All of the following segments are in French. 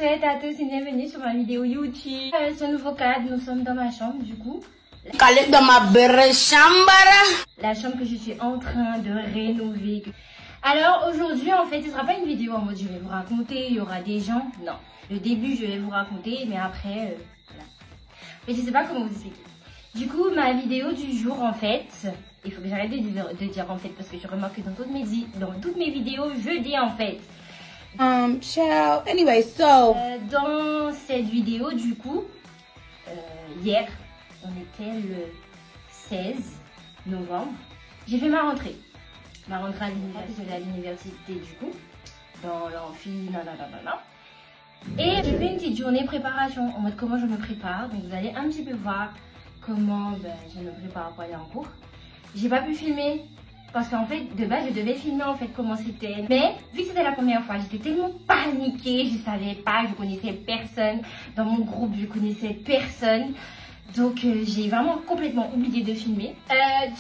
souhaite à tous une bienvenue sur ma vidéo YouTube. Ce nouveau cadre, nous sommes dans ma chambre du coup. Dans ma chambre. La chambre que je suis en train de rénover. Alors aujourd'hui en fait, ce sera pas une vidéo en mode je vais vous raconter, il y aura des gens. Non, le début je vais vous raconter, mais après, voilà. Mais je sais pas comment vous expliquer. Du coup, ma vidéo du jour en fait, il faut que j'arrête de dire en fait parce que je remarque que dans toutes mes vidéos, je dis en fait. Ciao. Anyway, so. Dans cette vidéo, du coup, hier, on était le 16 novembre, j'ai fait ma rentrée. Ma rentrée à l'université, du coup, dans l'amphi, Et j'ai fait une petite journée préparation, en mode comment je me prépare. Donc vous allez un petit peu voir comment je me prépare pour aller en cours. J'ai pas pu filmer. Parce qu'en fait, de base, je devais filmer en fait comment c'était. Mais vu que c'était la première fois, j'étais tellement paniquée, je savais pas, je connaissais personne. Dans mon groupe, je connaissais personne. Donc, j'ai vraiment complètement oublié de filmer.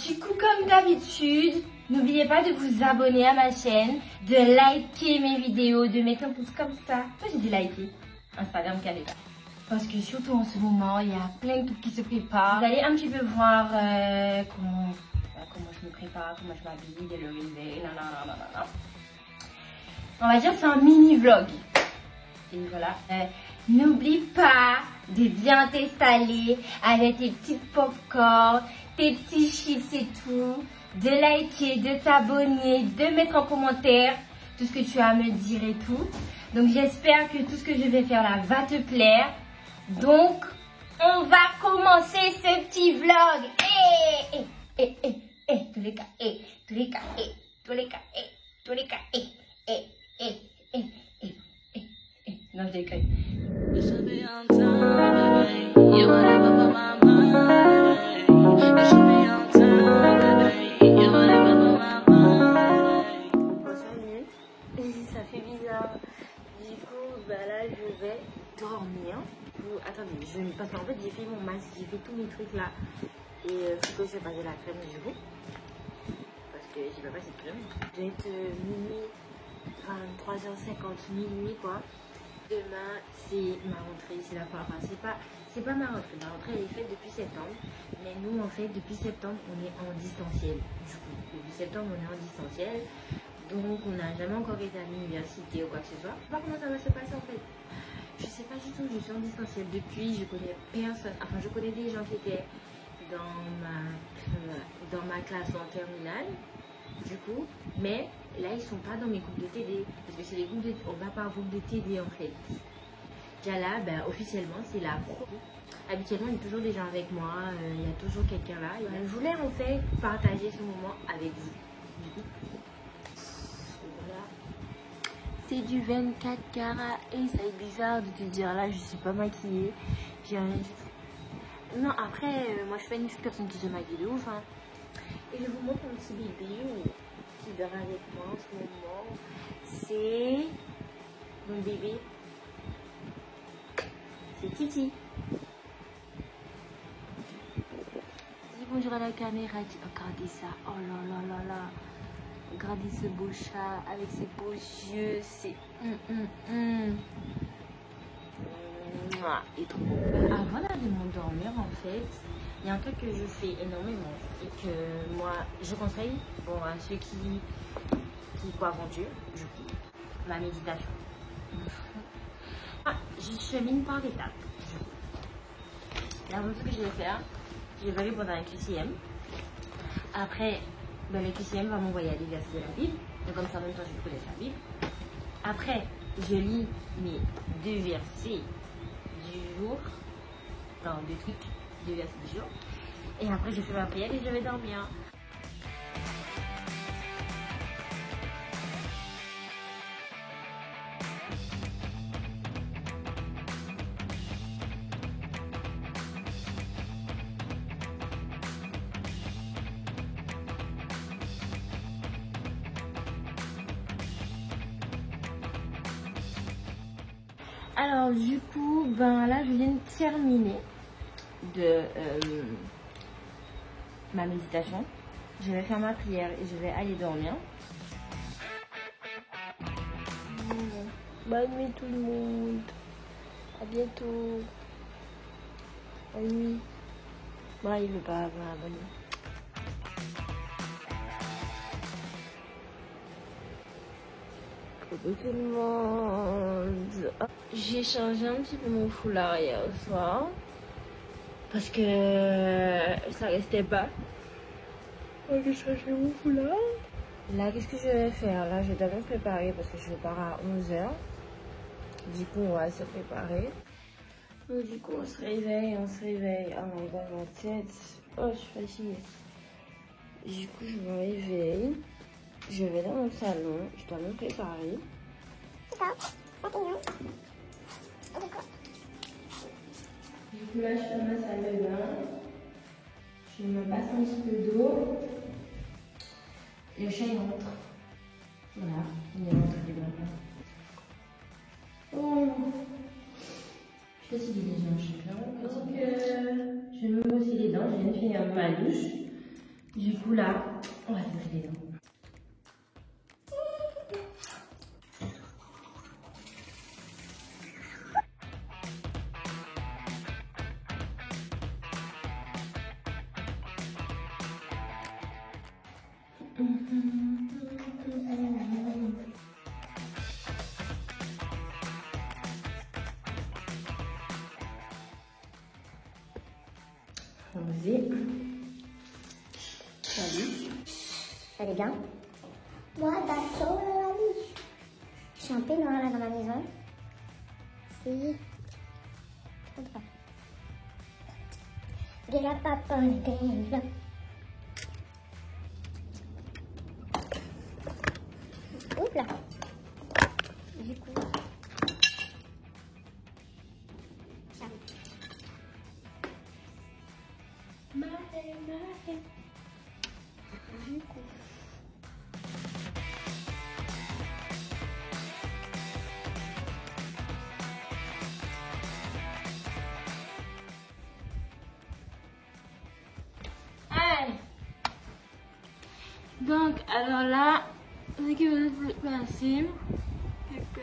Du coup, comme d'habitude, n'oubliez pas de vous abonner à ma chaîne, de liker mes vidéos, de mettre un pouce comme ça. Moi, j'ai dit liker. Instagram, Canada. Parce que surtout en ce moment, il y a plein de trucs qui se préparent. Vous allez un petit peu voir comment je me prépare, comment je m'habille, dès le réveil, On va dire c'est un mini vlog. Et voilà. N'oublie pas de bien t'installer avec tes petites popcorn, tes petits chips et tout. De liker, de t'abonner, de mettre en commentaire tout ce que tu as à me dire et tout. Donc j'espère que tout ce que je vais faire là va te plaire. Donc on va commencer ce petit vlog. Tous les cas, Non, je déconne. Ça fait bizarre. Du coup, là, je vais dormir. Attendez, parce qu'en fait, j'ai fait mon masque, j'ai fait tous mes trucs là. Et il faut que je passe de la crème du coup. Parce que j'ai pas passé de crème. Je vais être minuit, 23h50, minuit quoi. Demain, c'est ma rentrée, c'est la première fois. C'est pas ma rentrée. Ma rentrée elle est faite depuis septembre. Mais nous, en fait, depuis septembre, on est en distanciel. Du coup, depuis septembre, on est en distanciel. Donc, on n'a jamais encore été à l'université ou quoi que ce soit. Je sais pas comment ça va se passer en fait. Je sais pas du tout, je suis en distanciel depuis. Je connais personne. Enfin, je connais des gens qui étaient dans ma classe en terminale, du coup, mais là ils sont pas dans mes groupes de TD parce que c'est les groupes on va par groupe de TD en fait. Déjà là, officiellement c'est la pro. Habituellement il y a toujours des gens avec moi, il y a toujours quelqu'un là. Je voulais en fait partager ce moment avec vous. Du coup, voilà. C'est du 24 carats et ça est bizarre de te dire là je suis pas maquillée, j'ai rien du tout. Non, après, moi je suis pas une personne qui se maquille de ouf. Hein. Et je vous montre mon petit bébé qui dort avec moi en ce moment. C'est mon bébé. C'est Titi. Dis bonjour à la caméra. Regardez ça. Oh là là là là. Regardez ce beau chat avec ses beaux yeux. C'est... Et trop bon. Avant d'aller m'endormir en fait, il y a un truc que je fais énormément et que moi je conseille pour ceux qui croient en Dieu, ma méditation. Je chemine par étapes. La première chose que je vais faire, je vais répondre à un QCM. Après, le QCM va m'envoyer à des versets de la Bible. Donc comme ça en même temps je connais la Bible. Après, je lis mes 2 versets du jour, dans 2 trucs, 2 versets du jour. Et après, je fais ma prière et je vais dormir. Alors du coup, là je viens de terminer de ma méditation. Je vais faire ma prière et je vais aller dormir. Bonne nuit tout le monde. À bientôt. Bonne nuit. Bon, il veut pas avoir bonne nuit. Coucou tout le monde. J'ai changé un petit peu mon foulard hier soir. Parce que ça restait pas. J'ai changé mon foulard. Là, qu'est-ce que je vais faire? Là, je dois me préparer parce que je pars à 11h. Du coup, on va se préparer. Donc, du coup, on se réveille. Oh my god, ma tête. Oh, je suis fatiguée. Du coup, je me réveille. Je vais dans mon salon. Je dois me préparer. Du coup, là, je suis dans ma salle de bain. Je me passe un petit peu d'eau. Le chat, il rentre. Voilà, il est rentré du bain. Oh, je sais pas s'il est déjà en champion. Donc, je vais me brosser les dents. Je viens de finir ma douche. Du coup, là, on va se brosser les dents. Allons-y. Salut. Ça allait bien? Moi, d'accord, la vie. Je suis un peu noire là dans ma maison. Si. De la papa, de la. Oups là. Du coup. Ça. Mahe. Du coup. Allez. Donc, alors là, ce que vous êtes passé, c'est que...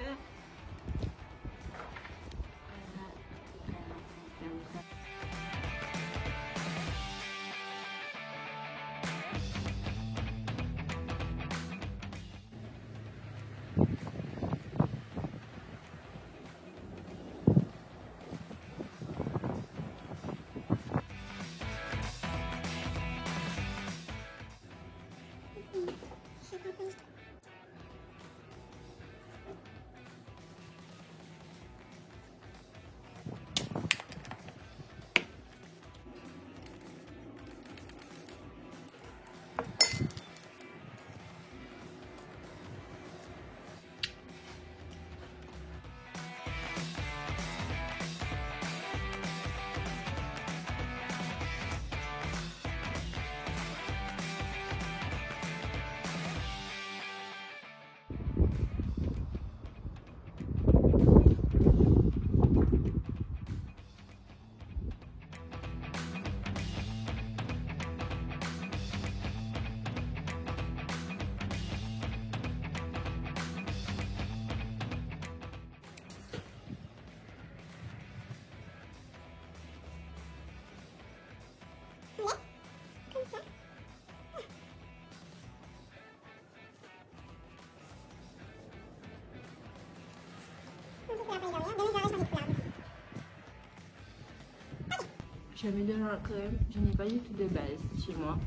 J'ai mis de la crème, je n'ai pas du tout de base chez moi.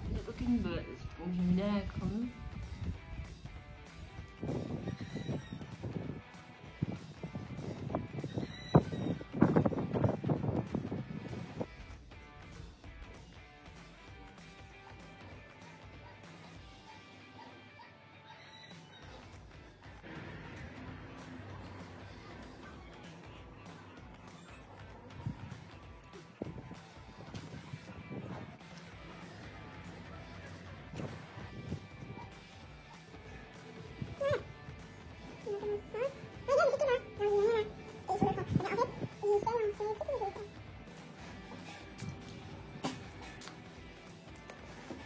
Il n'y a aucune base, donc j'ai mis de la crème.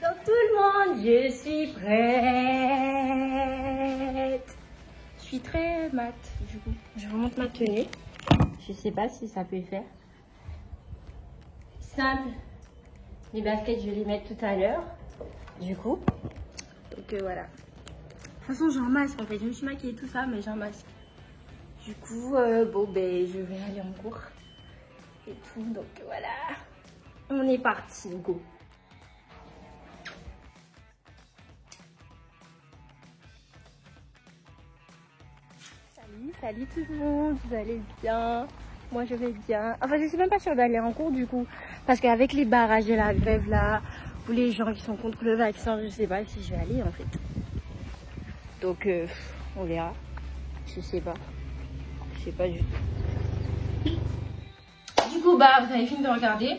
Donc tout le monde, je suis prête. Je suis très mat du coup. Je remonte ma tenue. Je sais pas si ça peut le faire. Simple. Les baskets, je vais les mettre tout à l'heure. Du coup. Donc voilà. De toute façon, j'ai un masque en fait. Je me suis maquillée tout ça, mais j'ai un masque. Du coup, bon, ben, je vais aller en cours. Et tout. Donc voilà. On est parti. Go. Salut tout le monde. Vous allez bien? Moi, je vais bien. Enfin, je suis même pas sûre d'aller en cours du coup. Parce qu'avec les barrages de la grève là, ou les gens qui sont contre le vaccin, je sais pas si je vais aller en fait. Donc, on verra. Je sais pas. Je sais pas du tout. Du coup, bah, vous avez fini de regarder.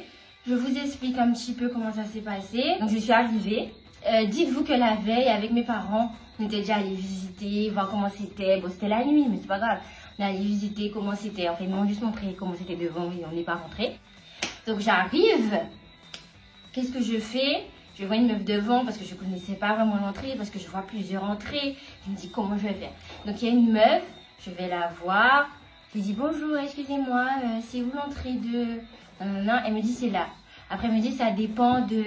Je vous explique un petit peu comment ça s'est passé. Donc, je suis arrivée. Dites-vous que la veille, avec mes parents, on était déjà allés visiter, voir comment c'était. Bon, c'était la nuit, mais c'est pas grave. On est allé visiter comment c'était. Enfin, ils m'ont juste montré comment c'était devant et on n'est pas rentré. Donc, j'arrive. Qu'est-ce que je fais? Je vois une meuf devant parce que je connaissais pas vraiment l'entrée, parce que je vois plusieurs entrées. Je me dis comment je vais faire. Donc, il y a une meuf, je vais la voir. Je lui dis bonjour, excusez-moi, c'est où l'entrée de... Non, elle me dit c'est là. Après, elle me dit ça dépend de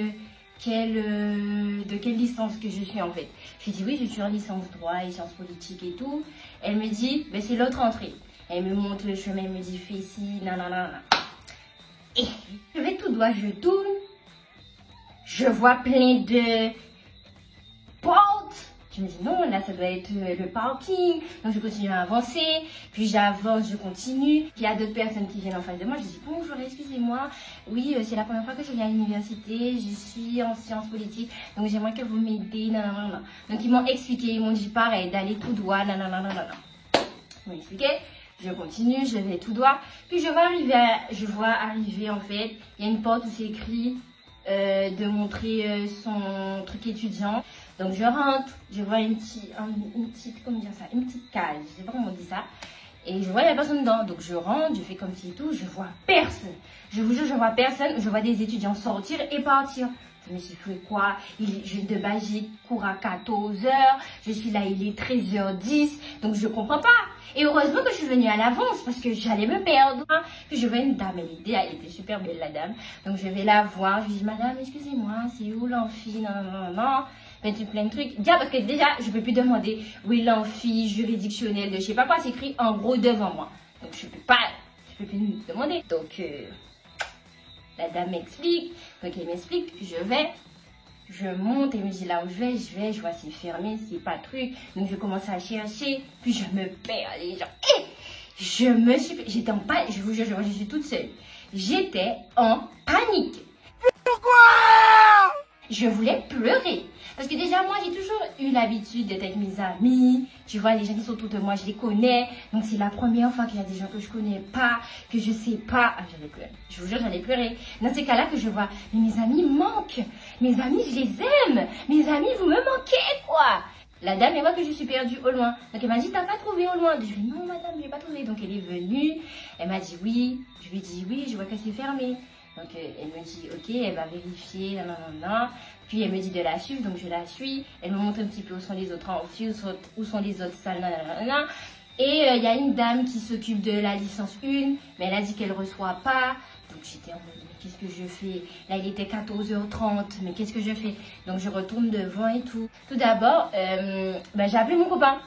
quelle licence que je suis en fait. Je lui dis oui, je suis en licence droit et sciences politiques et tout. Elle me dit, ben, c'est l'autre entrée. Elle me montre le chemin, elle me dit fais ici, nanana. Et je vais tout droit, je tourne. Je vois plein de portes. Je me dis non, là ça doit être le parking. Donc je continue à avancer. Puis j'avance, je continue. Puis il y a d'autres personnes qui viennent en face de moi. Je dis bonjour, excusez-moi. Oui, c'est la première fois que je viens à l'université. Je suis en sciences politiques. Donc j'aimerais que vous m'aidez. Nanana. Donc ils m'ont expliqué, ils m'ont dit pareil, d'aller tout droit. Nanana. Ils m'ont expliqué. Je continue, je vais tout droit. Puis je vois arriver en fait. Il y a une porte où c'est écrit de montrer son truc étudiant. Donc je rentre, je vois une petite, comment dire ça, une petite cage, je sais pas comment on dit ça. Et je vois il y a personne dedans. Donc je rentre, je fais comme si et tout, je vois personne. Je vous jure, je vois personne. Je vois des étudiants sortir et partir. Je me suis fait quoi? De base, j'ai cours à 14h. Je suis là, il est 13h10. Donc je comprends pas. Et heureusement que je suis venue à l'avance parce que j'allais me perdre. Puis je vois une dame, elle était super belle la dame. Donc je vais la voir, je lui dis madame, excusez-moi, c'est où l'amphi? Non. Plein de trucs. Déjà parce que déjà, je peux plus demander oui l'amphi, juridictionnel, de je sais pas quoi, c'est écrit en gros devant moi. Donc je peux plus me demander. Donc la dame m'explique. Donc elle m'explique, je monte, elle me dit là où je vois c'est fermé, c'est pas truc. Donc je commence à chercher, puis je me perds les gens. J'étais en panique, je vous jure, je suis toute seule. J'étais en panique. Pourquoi? Je voulais pleurer. Parce que déjà, moi, j'ai toujours eu l'habitude d'être avec mes amis. Tu vois, les gens qui sont autour de moi, je les connais. Donc, c'est la première fois qu'il y a des gens que je connais pas, que je sais pas. Ah, j'allais pleurer. Je vous jure, j'allais pleurer. Dans ces cas-là que je vois, mais mes amis manquent. Mes amis, je les aime. Mes amis, vous me manquez, quoi. La dame, elle voit que je suis perdue au loin. Donc, elle m'a dit, t'as pas trouvé au loin? Je lui ai dit, non, madame, je l'ai pas trouvé. Donc, elle est venue. Elle m'a dit oui. Je lui ai dit oui, je vois que c'est fermé. Donc, elle me dit, ok, elle va vérifier, non. Puis, elle me dit de la suivre, donc je la suis. Elle me montre un petit peu où sont les autres amphis, où sont les autres salles, nanana. Et il y a une dame qui s'occupe de la licence 1, mais elle a dit qu'elle ne reçoit pas. Donc, j'étais en mode, mais qu'est-ce que je fais? Là, il était 14h30, mais qu'est-ce que je fais? Donc, je retourne devant et tout. Tout d'abord, j'ai appelé mon copain.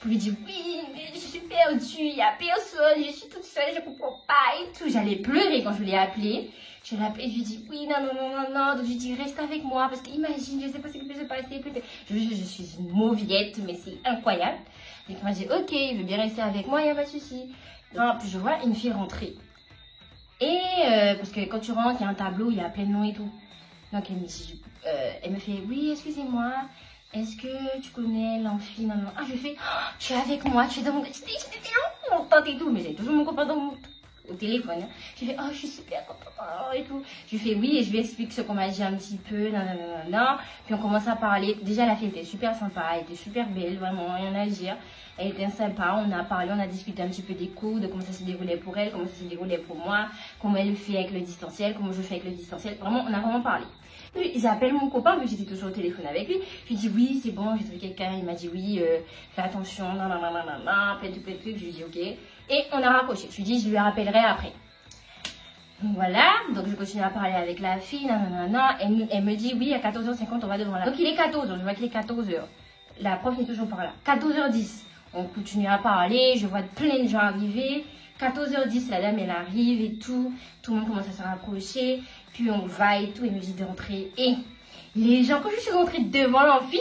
Pour lui dire, oui, mais je suis perdue, il n'y a personne, je suis toute seule, je comprends pas et tout. J'allais pleurer quand je l'ai appelé. Je l'ai appelé, je lui ai dit, oui, non. Donc je lui ai dit, reste avec moi, parce qu'imagine, je sais pas ce qui peut se passer. Je suis une mauviette, mais c'est incroyable. Donc il m'a dit, ok, il veut bien rester avec moi, il n'y a pas de souci. Puis je vois une fille rentrer. Et parce que quand tu rentres, il y a un tableau, il y a plein de noms et tout. Donc elle me fait, oui, excusez-moi. Est-ce que tu connais l'amphi? Non. Ah, je fais, oh, tu es avec moi, tu es dans mon... J'étais tellement contente et tout, mais j'avais toujours mon copain au téléphone. Hein. Je fais, oh, je suis super contente et tout. Je fais oui et je lui explique ce qu'on m'a dit un petit peu, non. Puis on commence à parler. Déjà, la fille était super sympa, elle était super belle, vraiment, rien à dire. Elle était sympa, on a parlé, on a discuté un petit peu des cours, de comment ça se déroulait pour elle, comment ça se déroulait pour moi, comment elle fait avec le distanciel, comment je fais avec le distanciel. Vraiment, on a vraiment parlé. J'appelle mon copain, vu que j'étais toujours au téléphone avec lui. Je lui dis oui, c'est bon, j'ai trouvé quelqu'un. Il m'a dit oui, fais attention, plein de trucs. Je lui dis ok. Et on a raccroché. Je lui dis je lui rappellerai après. Donc voilà, donc je continue à parler avec la fille, elle me dit oui, à 14h50 on va devant là. Donc il est 14h, je vois qu'il est 14h. La prof est toujours par là. 14h10, on continue à parler, je vois plein de gens arriver. 14h10, la dame elle arrive et tout le monde commence à se rapprocher, puis on va et tout, elle me dit de rentrer. Et les gens, quand je suis rentrée devant l'amphi,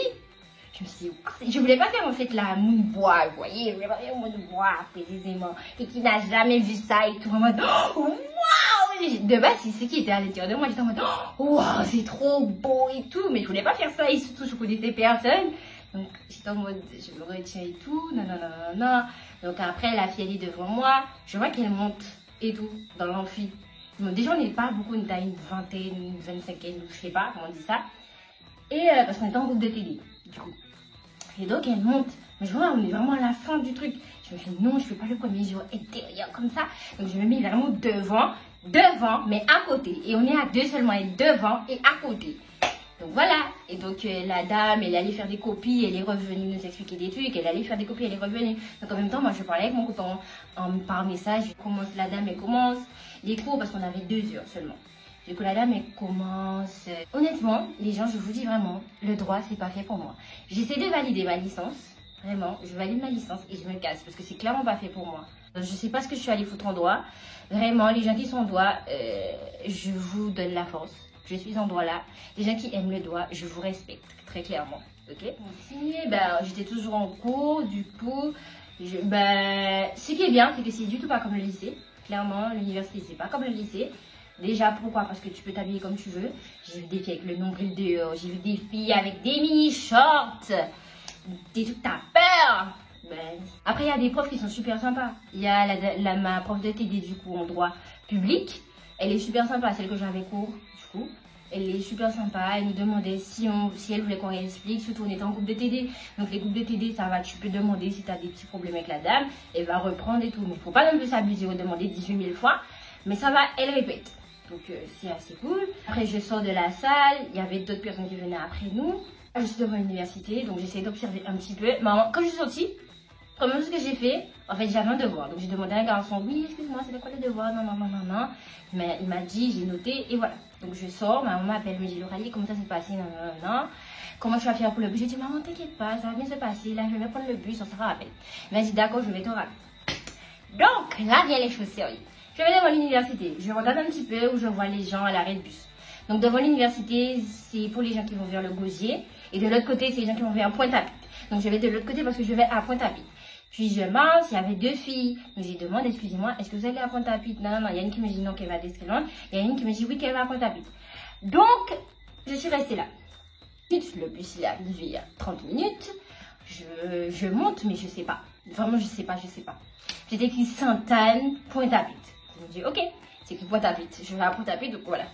je me suis dit, je voulais pas faire en fait la moonbois, vous voyez, je voulais pas faire la moonbois précisément, et qui n'a jamais vu ça et tout, en mode, oh, waouh! De base, c'est ce qui était à l'intérieur de moi, j'étais en mode, oh, waouh, c'est trop beau et tout, mais je voulais pas faire ça, et surtout je connaissais personne. Donc j'étais en mode, je me retiens et tout, non. Donc après, la fille elle est devant moi, je vois qu'elle monte et tout, dans l'amphi. Déjà on n'est pas beaucoup, on est à une vingtaine, une 25aine, je sais pas comment on dit ça. Et parce qu'on était en groupe de TD, du coup. Et donc elle monte, mais je vois, on est vraiment à la fin du truc. Je me fais non, je fais pas le premier jour intérieur comme ça. Donc je me mets vraiment devant, mais à côté. Et on est à deux seulement, et devant et à côté. Donc voilà, et donc la dame, elle allait faire des copies, elle est revenue nous expliquer des trucs, elle allait faire des copies, elle est revenue. Donc en même temps, moi je parlais avec mon copain par message, la dame elle commence les cours parce qu'on avait 2 heures seulement. Du coup la dame elle commence. Honnêtement, les gens, je vous dis vraiment, le droit c'est pas fait pour moi. J'essaie de valider ma licence, vraiment, je valide ma licence et je me casse parce que c'est clairement pas fait pour moi. Je sais pas ce que je suis allée foutre en droit, vraiment, les gens qui sont en droit, je vous donne la force. Je suis en droit là. Les gens qui aiment le droit, je vous respecte très clairement. Ok. Continuer, j'étais toujours en cours, du coup, ce qui est bien, c'est que c'est du tout pas comme le lycée. Clairement, l'université c'est pas comme le lycée. Déjà, pourquoi? Parce que tu peux t'habiller comme tu veux. J'ai vu des filles avec le nombril dehors, j'ai vu des filles avec des mini-shorts, des trucs t'as peur. Après, il y a des profs qui sont super sympas. Il y a ma prof de TD du coup en droit public. Elle est super sympa, celle que j'avais cours, du coup. Elle est super sympa, elle nous demandait si elle voulait qu'on réexplique, surtout on était en groupe de TD. Donc les groupes de TD, ça va, tu peux demander si tu as des petits problèmes avec la dame, elle va reprendre et tout. Mais il ne faut pas non plus s'abuser ou demander 18 000 fois. Mais ça va, elle répète. Donc c'est assez cool. Après je sors de la salle, il y avait d'autres personnes qui venaient après nous. Je suis devant l'université, donc j'essaie d'observer un petit peu. Quand je suis sortie, première chose que j'ai fait, en fait j'avais un devoir. Donc j'ai demandé à un garçon, oui excuse-moi, c'était quoi le devoir? Non. Mais il m'a dit, j'ai noté et voilà. Donc je sors, ma maman m'appelle, me dit Loralie, comment ça s'est passé? Non. Comment tu vas faire pour le bus? J'ai dit maman t'inquiète pas, ça va bien se passer, là je vais prendre le bus, on se rappelle. Elle m'a dit d'accord, je vais te rappeler. Donc là viennent les choses sérieuses. Je vais devant l'université, je regarde un petit peu où je vois les gens à l'arrêt de bus. Donc devant l'université, c'est pour les gens qui vont vers le Gosier. Et de l'autre côté, c'est les gens qui vont vers Pointe-à-Pitre. Donc je vais de l'autre côté parce que je vais à Pointe-à-Pitre. Puis je marche, il y avait 2 filles. Donc je demande, excusez-moi, est-ce que vous allez à Pointe-à-Pitre? Non. Il y a une qui me dit non, qu'elle va d'Escalante. Il y a une qui me dit oui, qu'elle va à Pointe-à-Pitre. Donc, je suis restée là. Le bus, il est arrivé il y a 30 minutes. Je monte, mais je sais pas. Vraiment, je sais pas. J'ai écrit Sainte-Anne, Pointe-à-Pitre. Je me dis, ok, c'est écrit Pointe-à-Pitre. Je vais à Pointe-à-Pitre, donc voilà.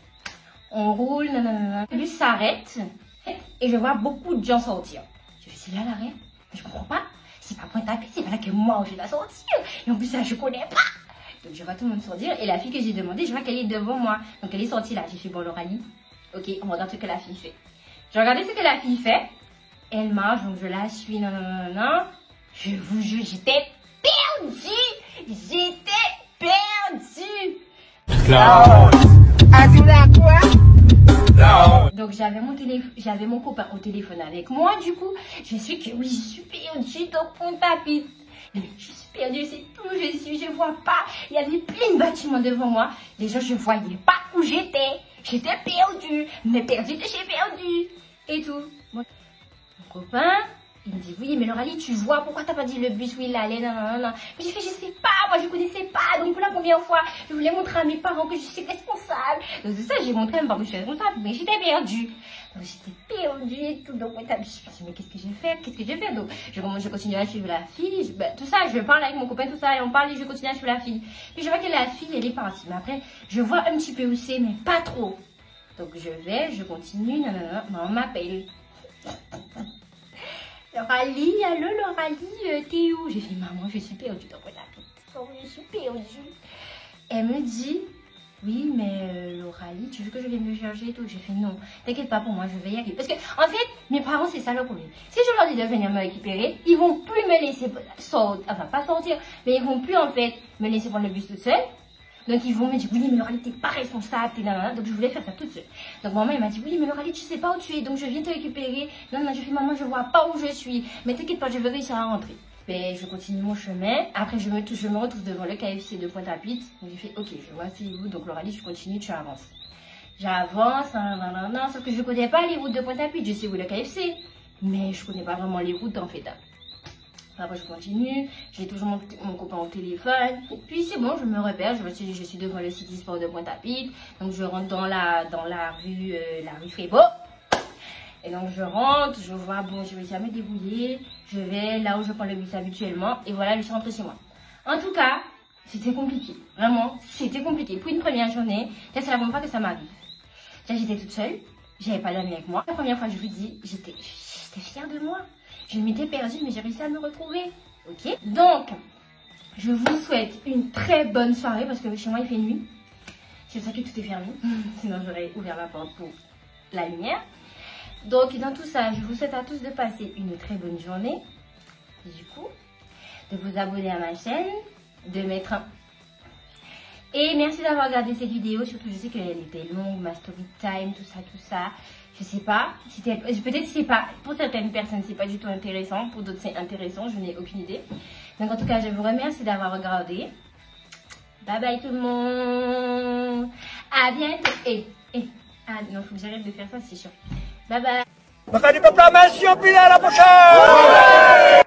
On roule, Le bus s'arrête et je vois beaucoup de gens sortir. Je me suis là, l'arrêt. Je comprends pas. C'est pas Pointe-à-Pitre, c'est pas là que moi je vais sortir. Et en plus, là, je connais pas. Donc, je vois tout le monde sortir. Et la fille que j'ai demandé, je vois qu'elle est devant moi. Donc, elle est sortie là. J'ai fait, bon, Loralie, ok, on regarde ce que la fille fait. J'ai regardé ce que la fille fait. Elle marche, donc je la suis, non. Je vous jure, j'étais perdue. Donc j'avais mon copain au téléphone avec moi, du coup, je suis perdue dans Pointe-à-Pitre. Je suis perdue, c'est tout, je vois pas. Il y avait plein de bâtiments devant moi. Déjà, je voyais pas où j'étais. J'étais perdue, mais perdue de chez perdue. Et tout. Mon copain, il me dit, oui, mais Loralie, tu vois, pourquoi t'as pas dit le bus où il allait, non. Mais j'ai fait, je sais pas, moi je connaissais pas. Donc pour la première fois, je voulais montrer à mes parents que je suis responsable. Donc c'est ça, j'ai montré à mes parents que je suis responsable, mais j'étais perdue. Donc j'étais perdue et tout. Donc je me suis dit, mais qu'est-ce que je vais faire? Donc je continue à suivre la fille. Tout ça, je parle avec mon copain, tout ça, et on parle et je continue à suivre la fille. Puis je vois que la fille, elle est partie. Mais après, je vois un petit peu où c'est, mais pas trop. Donc je continue, maman m'appelle. Loralie, allô Loralie, t'es où? J'ai fait maman, je suis perdue dans Pointe-à-Pitre. Je suis perdue. Elle me dit, oui, mais Lauralie, tu veux que je vienne me chercher et tout? J'ai fait non, t'inquiète pas pour moi, je vais y aller. Parce que, en fait, mes parents, c'est ça leur problème. Si je leur dis de venir me récupérer, ils vont plus me laisser sortir, enfin pas sortir, mais ils vont plus en fait me laisser prendre le bus toute seule. Donc ils vont me dire, oui, mais Lauralie, t'es pas responsable, t'es nanana. Donc je voulais faire ça toute seule. Donc maman, elle m'a dit, oui, mais Lauralie, tu sais pas où tu es, donc je viens te récupérer. Non, non, je fais, maman, je vois pas où je suis. Mais t'inquiète pas, je vais réussir à rentrer. Ben, je continue mon chemin. Après, je me retrouve devant le KFC de Pointe-à-Pitre. Donc, j'ai fait, ok, je vois c'est où. Donc, Lauralie, tu continues, tu avances. J'avance, non, sauf que je connais pas les routes de Pointe-à-Pitre. Je sais où est le KFC, mais je connais pas vraiment les routes en fait. Après, je continue. J'ai toujours mon copain au téléphone. Puis, c'est bon, je me repère. Je suis devant le City Sport de Pointe-à-Pitre. Donc, je rentre dans la rue Frébeau. Et donc je rentre, je vois, bon, je vais jamais me débrouiller, je vais là où je prends le bus habituellement, et voilà, je suis rentrée chez moi. En tout cas, c'était compliqué, vraiment, c'était compliqué. Pour une première journée, c'est la première fois que ça m'arrive. Là, j'étais toute seule, j'avais pas d'amis avec moi. La première fois, je vous dis, j'étais fière de moi. Je m'étais perdue, mais j'ai réussi à me retrouver, ok? Donc, je vous souhaite une très bonne soirée, parce que chez moi, il fait nuit. C'est pour ça que tout est fermé, sinon j'aurais ouvert la porte pour la lumière. Donc, dans tout ça, je vous souhaite à tous de passer une très bonne journée. Du coup, de vous abonner à ma chaîne, de mettre un... Et merci d'avoir regardé cette vidéo. Surtout, je sais qu'elle était longue, ma story time, tout ça. Je sais pas. Peut-être c'est pas... Pour certaines personnes, c'est pas du tout intéressant. Pour d'autres, c'est intéressant. Je n'ai aucune idée. Donc, en tout cas, je vous remercie d'avoir regardé. Bye bye tout le monde. À bientôt. Ah non, faut que j'arrête de faire ça, c'est chiant. Bye bye. Maka di proclamation, pila la prochaine!